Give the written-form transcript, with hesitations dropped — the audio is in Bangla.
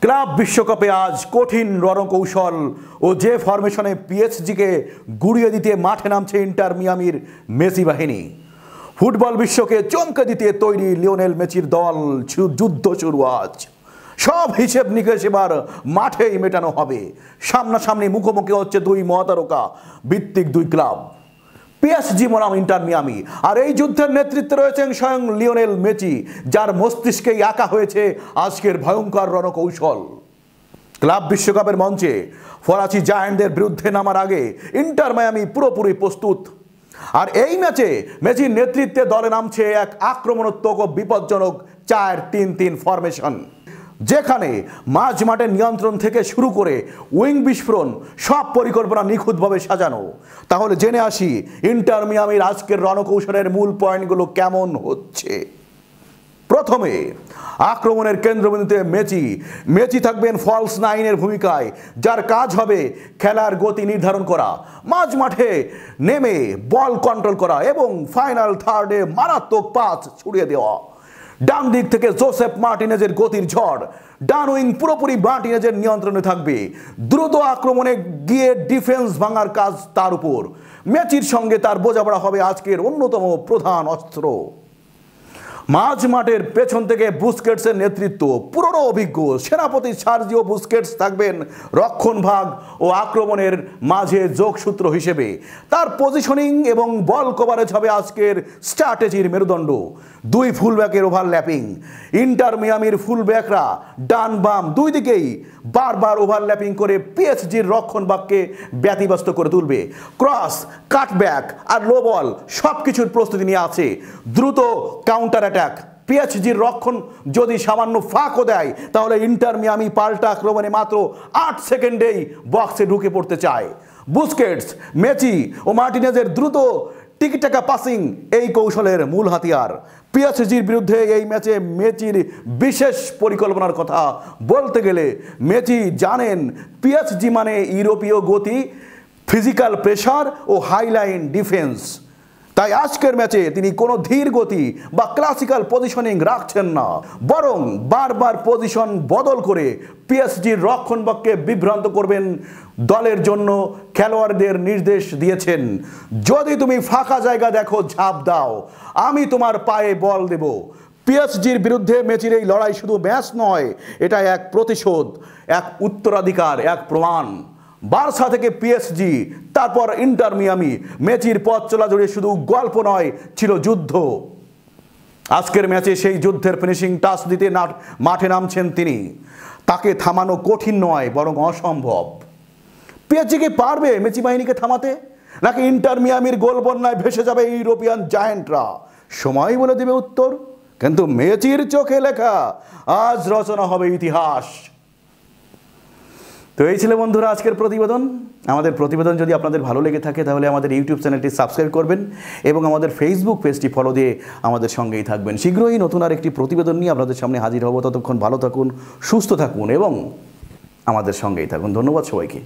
ক্লাব বিশ্বকাপে আজ কঠিন রণকৌশল ও যে ফরমেশনে পিএসজিকে গুড়িয়ে দিতে মাঠে নামছে ইন্টার মিয়ামির মেসি বাহিনী। ফুটবল বিশ্বকে চমকে দিতে তৈরি লিওনেল মেসির দল। যুদ্ধ শুরু আজ। সব হিসেব নিকেশ এবার মাঠেই মেটানো হবে। সামনাসামনি মুখোমুখি হচ্ছে দুই মহাতারকা ভিত্তিক দুই ক্লাব, পিএসজি বনাম ইন্টার মিয়ামি। আর এই যুদ্ধের নেতৃত্বে রয়েছেন স্বয়ং লিওনেল মেসি, যার মস্তিষ্কেই আঁকা হয়েছে আজকের ভয়ঙ্কর রণকৌশল। ক্লাব বিশ্বকাপের মঞ্চে ফরাসি জায়ান্টদের বিরুদ্ধে নামার আগে ইন্টার মিয়ামি পুরোপুরি প্রস্তুত। আর এই ম্যাচে মেসির নেতৃত্বে দলে নামছে এক আক্রমণাত্মক ও বিপজ্জনক 4-3-3 ফরমেশন, যেখানে মাঝ মাঠের নিয়ন্ত্রণ থেকে শুরু করে উইং বিস্ফোরণ সব পরিকল্পনা নিখুঁতভাবে সাজানো। তাহলে জেনে আসি ইন্টার মিয়ামির আজকের রণকৌশলের মূল পয়েন্টগুলো কেমন হচ্ছে। প্রথমে আক্রমণের কেন্দ্রবিন্দুতে মেসি থাকবেন ফলস নাইনের ভূমিকায়, যার কাজ হবে খেলার গতি নির্ধারণ করা, মাঝ মাঠে নেমে বল কন্ট্রোল করা এবং ফাইনাল থার্ডে মারাত্মক পাস ছড়িয়ে দেওয়া। ডান দিক থেকে জোসেফ মার্টিনেজের গতির ঝড়, ডান উইং পুরোপুরি মার্টিনেজের নিয়ন্ত্রণে থাকবে। দ্রুত আক্রমণে গিয়ে ডিফেন্স ভাঙার কাজ তার উপর। মেসির সঙ্গে তার বোঝাপড়া হবে আজকের অন্যতম প্রধান অস্ত্র। মাঝ মাঠের পেছন থেকে বুস্কেটসের নেতৃত্ব। পুরনো অভিজ্ঞ সেনাপতি সার্জিও বুস্কেটস থাকবেন রক্ষণ ভাগ ও আক্রমণের মাঝে যোগসূত্র হিসেবে। তার পজিশনিং এবং বল কভারেজ হবে আজকের স্ট্র্যাটেজির মেরুদণ্ড। দুই ফুলব্যাকের ওভারল্যাপিং। ইন্টার মিয়ামির ফুলব্যাকরা ডান বাম দুই দিকেই বারবার ওভারল্যাপিং করে পিএসজির রক্ষণ ভাগকে ব্যতিব্যস্ত করে তুলবে। ক্রস, কাটব্যাক আর লো বল সব কিছুর প্রস্তুতি নিয়ে আছে। দ্রুত কাউন্টার অ্যাটাক। পিএসজির রক্ষণ যদি সামান্য ফাঁকও দেয়, তাহলে ইন্টার মিয়ামি পাল্টা আক্রমণে মাত্র 8 সেকেন্ডেই বক্সে ঢুকে পড়তে চায়। বুস্কেটস, মেসি ও মার্টিনেজের দ্রুত টিকিটাকা পাসিং এই কৌশলের মূল হাতিয়ার। পিএসজির বিরুদ্ধে এই ম্যাচে মেসির বিশেষ পরিকল্পনার কথা বলতে গেলে মেসি জানেন পিএসজি মানে ইউরোপীয় গতি, ফিজিক্যাল প্রেসার ও হাইলাইন ডিফেন্স। তাই আজকের ম্যাচে তিনি কোনো ধীর গতি বা ক্লাসিক্যাল পজিশনিং রাখছেন না, বরং বারবার পজিশন বদল করে পিএসজির রক্ষণভাগকে বিভ্রান্ত করবেন। দলের জন্য খেলোয়াড়দের নির্দেশ দিয়েছেন, যদি তুমি ফাঁকা জায়গা দেখো ঝাঁপ দাও, আমি তোমার পায়ে বল দেব। পিএসজির বিরুদ্ধে মেসির এই লড়াই শুধু ম্যাচ নয়, এটা এক প্রতিশোধ, এক উত্তরাধিকার, এক প্রমাণ। বার্সা থেকে পিএসজি, তারপর ইন্টার মিয়ামি। মেসির পথ চলা জুড়ে শুধু গল্প নয়, ছিল যুদ্ধ। আজকের ম্যাচে সেই যুদ্ধের ফিনিশিং টাচ দিতে মাঠে নামছেন তিনি। তাকে থামানো কঠিন নয়, বরং অসম্ভব। পিএসজি কি পারবে মেসি বাহিনীকে থামাতে, নাকি ইন্টার মিয়ামির গোল বন্যায় ভেসে যাবে ইউরোপিয়ান জায়ান্টরা? সময় বলে দেবে উত্তর। কিন্তু মেসির চোখে লেখা আজ রচনা হবে ইতিহাস। তো এই ছিল বন্ধুরা আজকের প্রতিবেদন। আমাদের প্রতিবেদন যদি আপনাদের ভালো লেগে থাকে, তাহলে আমাদের ইউটিউব চ্যানেলটি সাবস্ক্রাইব করবেন এবং আমাদের ফেসবুক পেজটি ফলো দিয়ে আমাদের সঙ্গেই থাকবেন। শীঘ্রই নতুন আর একটি প্রতিবেদন নিয়ে আপনাদের সামনে হাজির হব। ততক্ষণ ভালো থাকুন, সুস্থ থাকুন এবং আমাদের সঙ্গেই থাকুন। ধন্যবাদ সবাইকে।